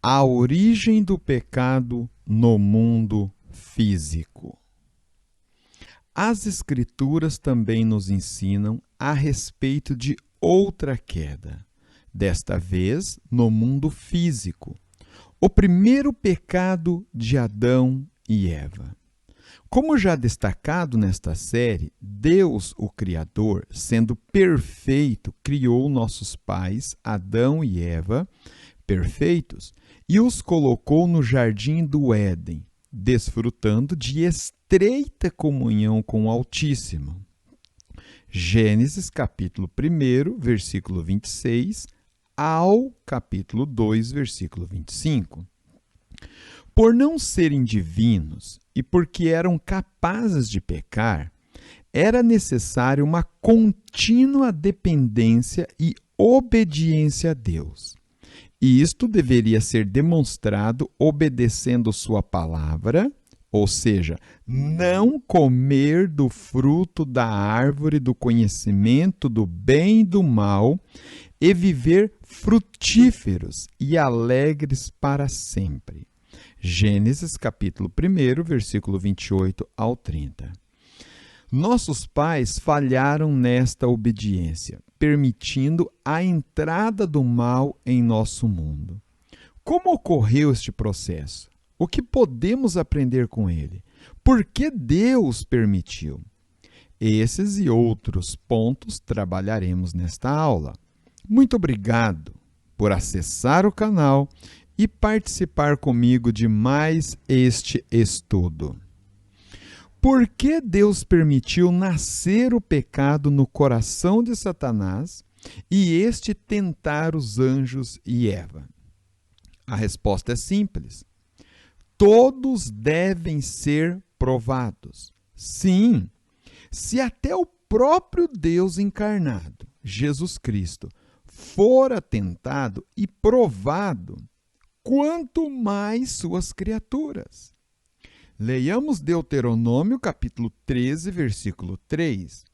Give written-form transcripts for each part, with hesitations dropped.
A origem do pecado no mundo físico. As Escrituras também nos ensinam a respeito de outra queda, desta vez no mundo físico, o primeiro pecado de Adão e Eva. Como já destacado nesta série, Deus, o Criador, sendo perfeito, criou nossos pais, Adão e Eva, perfeitos, e os colocou no jardim do Éden, desfrutando de estreita comunhão com o Altíssimo. Gênesis capítulo 1, versículo 26, ao capítulo 2, versículo 25. Por não serem divinos e porque eram capazes de pecar, era necessária uma contínua dependência e obediência a Deus. E isto deveria ser demonstrado obedecendo sua palavra, ou seja, não comer do fruto da árvore do conhecimento do bem e do mal, e viver frutíferos e alegres para sempre. Gênesis capítulo 1, versículo 28 ao 30. Nossos pais falharam nesta obediência, permitindo a entrada do mal em nosso mundo. Como ocorreu este processo? O que podemos aprender com ele? Por que Deus permitiu? Esses e outros pontos trabalharemos nesta aula. Muito obrigado por acessar o canal e participar comigo de mais este estudo. Por que Deus permitiu nascer o pecado no coração de Satanás e este tentar os anjos e Eva? A resposta é simples. Todos devem ser provados. Sim, se até o próprio Deus encarnado, Jesus Cristo, fora tentado e provado, quanto mais suas criaturas. Leiamos Deuteronômio, capítulo 13, versículo 3.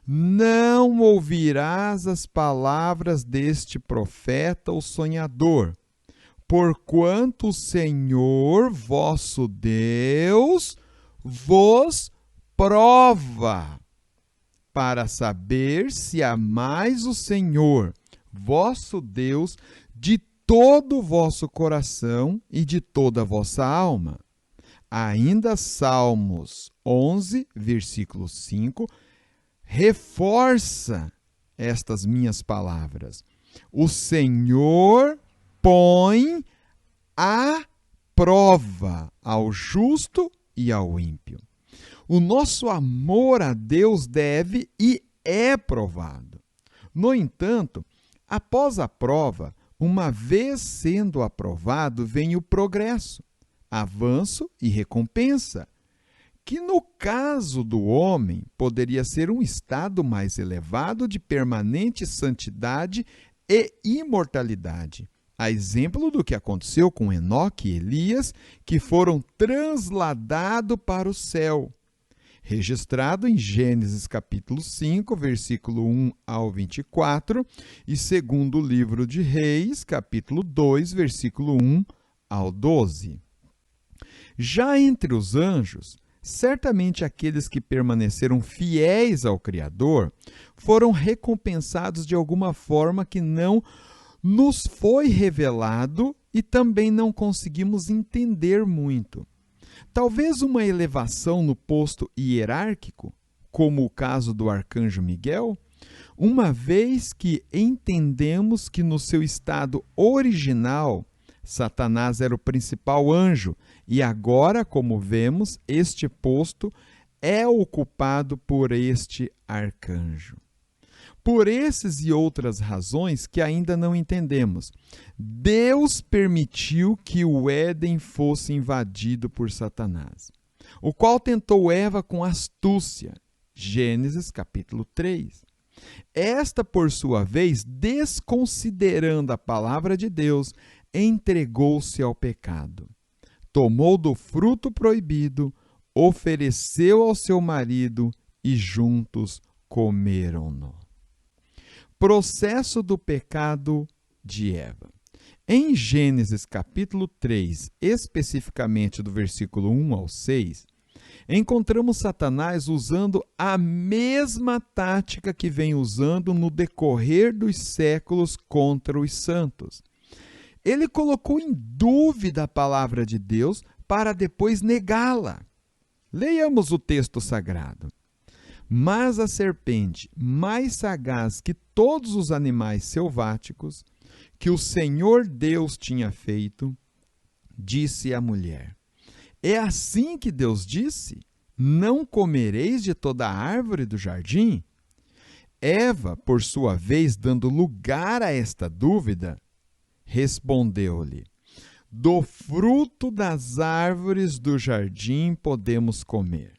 Não ouvirás as palavras deste profeta, o sonhador, porquanto o Senhor, vosso Deus, vos prova, para saber se amais o Senhor, vosso Deus, de todo o vosso coração e de toda a vossa alma. Ainda Salmos 11, versículo 5, reforça estas minhas palavras. O Senhor põe à prova ao justo e ao ímpio. O nosso amor a Deus deve e é provado. No entanto, após a prova, uma vez sendo aprovado, vem o progresso, avanço e recompensa, que no caso do homem poderia ser um estado mais elevado de permanente santidade e imortalidade, a exemplo do que aconteceu com Enoque e Elias, que foram transladados para o céu, registrado em Gênesis capítulo 5, versículo 1 ao 24, e segundo livro de Reis, capítulo 2, versículo 1 ao 12. Já entre os anjos, certamente aqueles que permaneceram fiéis ao Criador foram recompensados de alguma forma que não nos foi revelado e também não conseguimos entender muito. Talvez uma elevação no posto hierárquico, como o caso do arcanjo Miguel, uma vez que entendemos que no seu estado original, Satanás era o principal anjo e agora, como vemos, este posto é ocupado por este arcanjo. Por esses e outras razões que ainda não entendemos, Deus permitiu que o Éden fosse invadido por Satanás, o qual tentou Eva com astúcia. Gênesis capítulo 3. Esta, por sua vez, desconsiderando a palavra de Deus, entregou-se ao pecado. Tomou do fruto proibido, ofereceu ao seu marido e juntos comeram-no. Processo do pecado de Eva. Em Gênesis capítulo 3, especificamente do versículo 1 ao 6, encontramos Satanás usando a mesma tática que vem usando no decorrer dos séculos contra os santos. Ele colocou em dúvida a palavra de Deus para depois negá-la. Leiamos o texto sagrado. Mas a serpente, mais sagaz que todos os animais selváticos que o Senhor Deus tinha feito, disse à mulher: é assim que Deus disse? Não comereis de toda a árvore do jardim? Eva, por sua vez, dando lugar a esta dúvida, respondeu-lhe: do fruto das árvores do jardim podemos comer,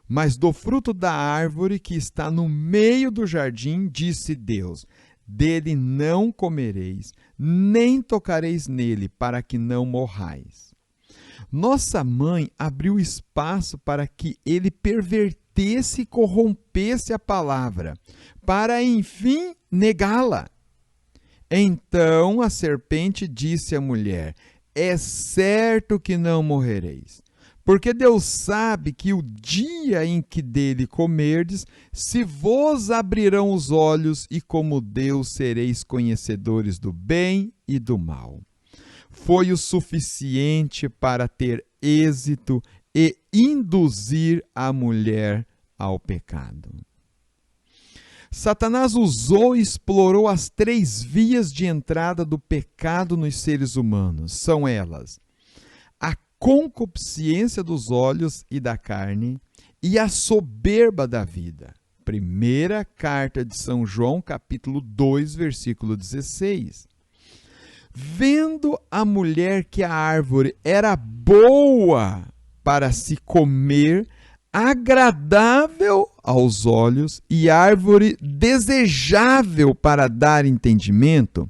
mas do fruto da árvore que está no meio do jardim, disse Deus: dele não comereis, nem tocareis nele, para que não morrais. Nossa mãe abriu espaço para que ele pervertesse e corrompesse a palavra, para enfim negá-la. Então a serpente disse à mulher: é certo que não morrereis, porque Deus sabe que o dia em que dele comerdes, se vos abrirão os olhos, e como Deus sereis conhecedores do bem e do mal. Foi o suficiente para ter êxito e induzir a mulher ao pecado. Satanás usou e explorou as 3 vias de entrada do pecado nos seres humanos. São elas: a concupiscência dos olhos e da carne e a soberba da vida. Primeira carta de São João, capítulo 2, versículo 16. Vendo a mulher que a árvore era boa para se comer, agradável aos olhos e árvore desejável para dar entendimento,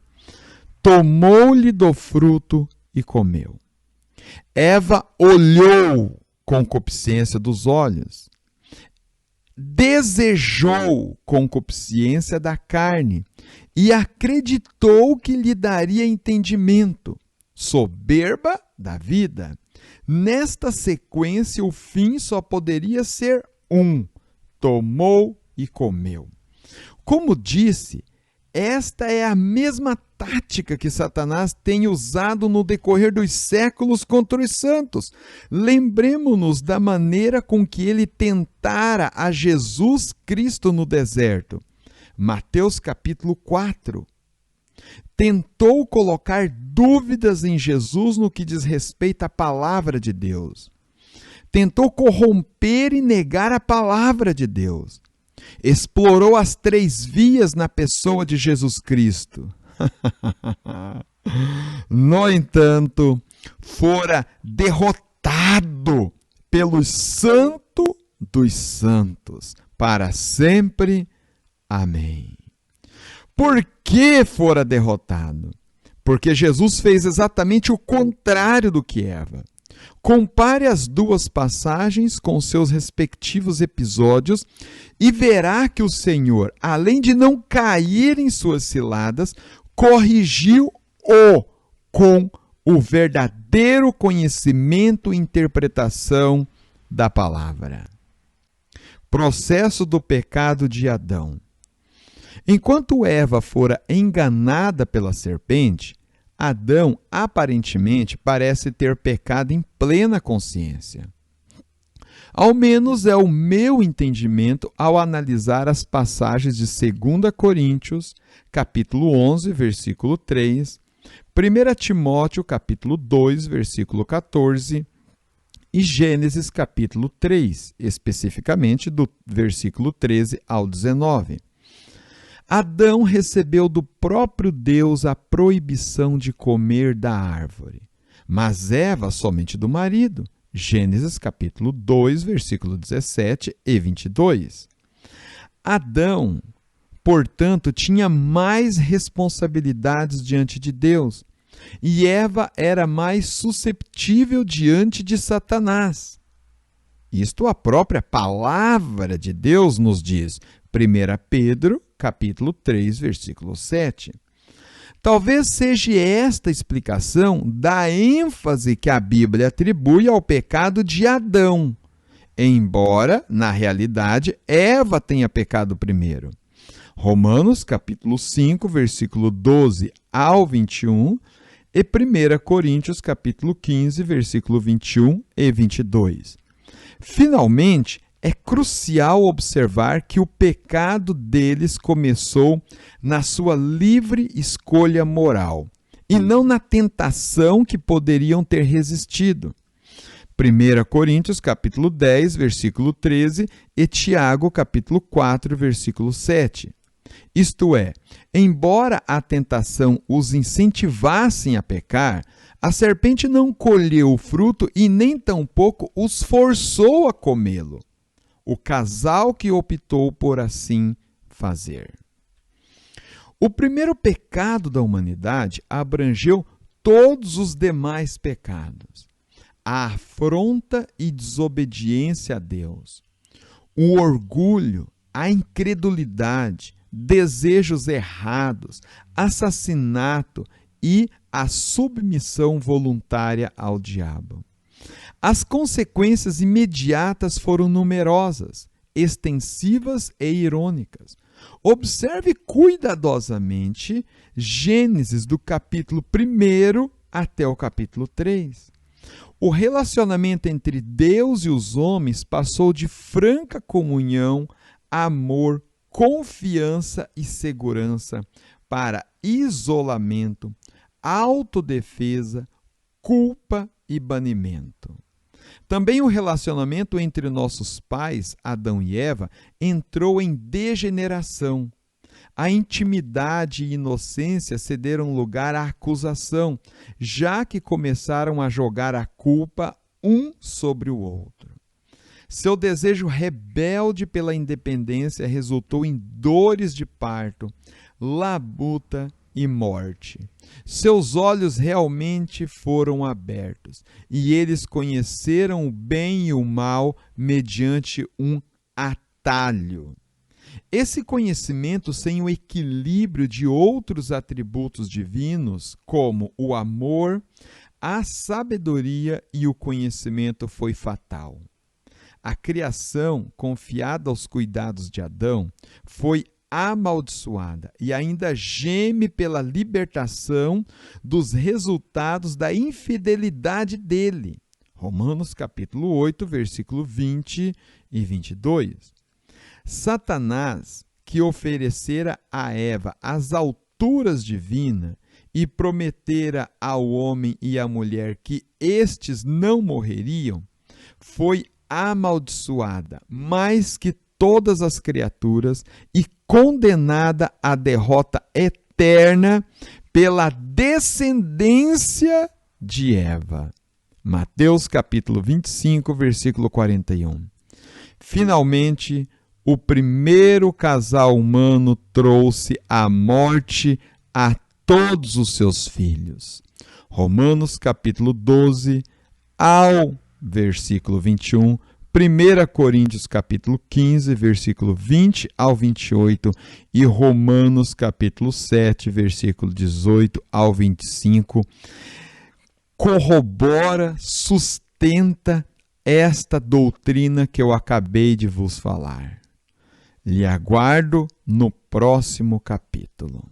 tomou-lhe do fruto e comeu. Eva olhou concupiscência dos olhos, desejou concupiscência da carne e acreditou que lhe daria entendimento, soberba da vida. Nesta sequência, o fim só poderia ser um: tomou e comeu. Como disse, esta é a mesma tática que Satanás tem usado no decorrer dos séculos contra os santos. Lembremos-nos da maneira com que ele tentara a Jesus Cristo no deserto. Mateus capítulo 4. Tentou colocar dúvidas em Jesus no que diz respeito à palavra de Deus. Tentou corromper e negar a palavra de Deus. Explorou as 3 vias na pessoa de Jesus Cristo. No entanto, fora derrotado pelo Santo dos Santos, para sempre. Amém. Por que fora derrotado? Porque Jesus fez exatamente o contrário do que Eva. Compare as 2 passagens com seus respectivos episódios e verá que o Senhor, além de não cair em suas ciladas, corrigiu-o com o verdadeiro conhecimento e interpretação da palavra. Processo do pecado de Adão. Enquanto Eva fora enganada pela serpente, Adão aparentemente parece ter pecado em plena consciência. Ao menos é o meu entendimento ao analisar as passagens de 2 Coríntios, capítulo 11, versículo 3, 1 Timóteo, capítulo 2, versículo 14 e Gênesis, capítulo 3, especificamente do versículo 13 ao 19. Adão recebeu do próprio Deus a proibição de comer da árvore, mas Eva somente do marido. Gênesis capítulo 2, versículo 17 e 22. Adão, portanto, tinha mais responsabilidades diante de Deus, e Eva era mais susceptível diante de Satanás. Isto a própria palavra de Deus nos diz. 1 Pedro, capítulo 3, versículo 7. Talvez seja esta a explicação da ênfase que a Bíblia atribui ao pecado de Adão, embora, na realidade, Eva tenha pecado primeiro. Romanos, capítulo 5, versículo 12 ao 21, e 1 Coríntios, capítulo 15, versículo 21 e 22. Finalmente, é crucial observar que o pecado deles começou na sua livre escolha moral, e não na tentação que poderiam ter resistido. 1 Coríntios, capítulo 10, versículo 13, e Tiago, capítulo 4, versículo 7. Isto é, embora a tentação os incentivasse a pecar, a serpente não colheu o fruto e nem tampouco os forçou a comê-lo. O casal que optou por assim fazer. O primeiro pecado da humanidade abrangeu todos os demais pecados. A afronta e desobediência a Deus, o orgulho, a incredulidade, desejos errados, assassinato e a submissão voluntária ao diabo. As consequências imediatas foram numerosas, extensivas e irônicas. Observe cuidadosamente Gênesis do capítulo 1 até o capítulo 3. O relacionamento entre Deus e os homens passou de franca comunhão, amor, confiança e segurança para isolamento, autodefesa, culpa e banimento. Também o relacionamento entre nossos pais, Adão e Eva, entrou em degeneração. A intimidade e inocência cederam lugar à acusação, já que começaram a jogar a culpa um sobre o outro. Seu desejo rebelde pela independência resultou em dores de parto, labuta e morte. Seus olhos realmente foram abertos e eles conheceram o bem e o mal mediante um atalho. Esse conhecimento sem o equilíbrio de outros atributos divinos, como o amor, a sabedoria e o conhecimento, foi fatal. A criação, confiada aos cuidados de Adão, foi amaldiçoada e ainda geme pela libertação dos resultados da infidelidade dele. Romanos capítulo 8, versículo 20 e 22. Satanás, que oferecera a Eva as alturas divinas e prometera ao homem e à mulher que estes não morreriam, foi amaldiçoada mais que todas as criaturas e condenada à derrota eterna pela descendência de Eva. Mateus capítulo 25, versículo 41. Finalmente, o primeiro casal humano trouxe a morte a todos os seus filhos. Romanos capítulo 12 ao versículo 21, 1 Coríntios capítulo 15, versículo 20 ao 28 e Romanos capítulo 7, versículo 18 ao 25, corrobora, sustenta esta doutrina que eu acabei de vos falar. Lhe aguardo no próximo capítulo.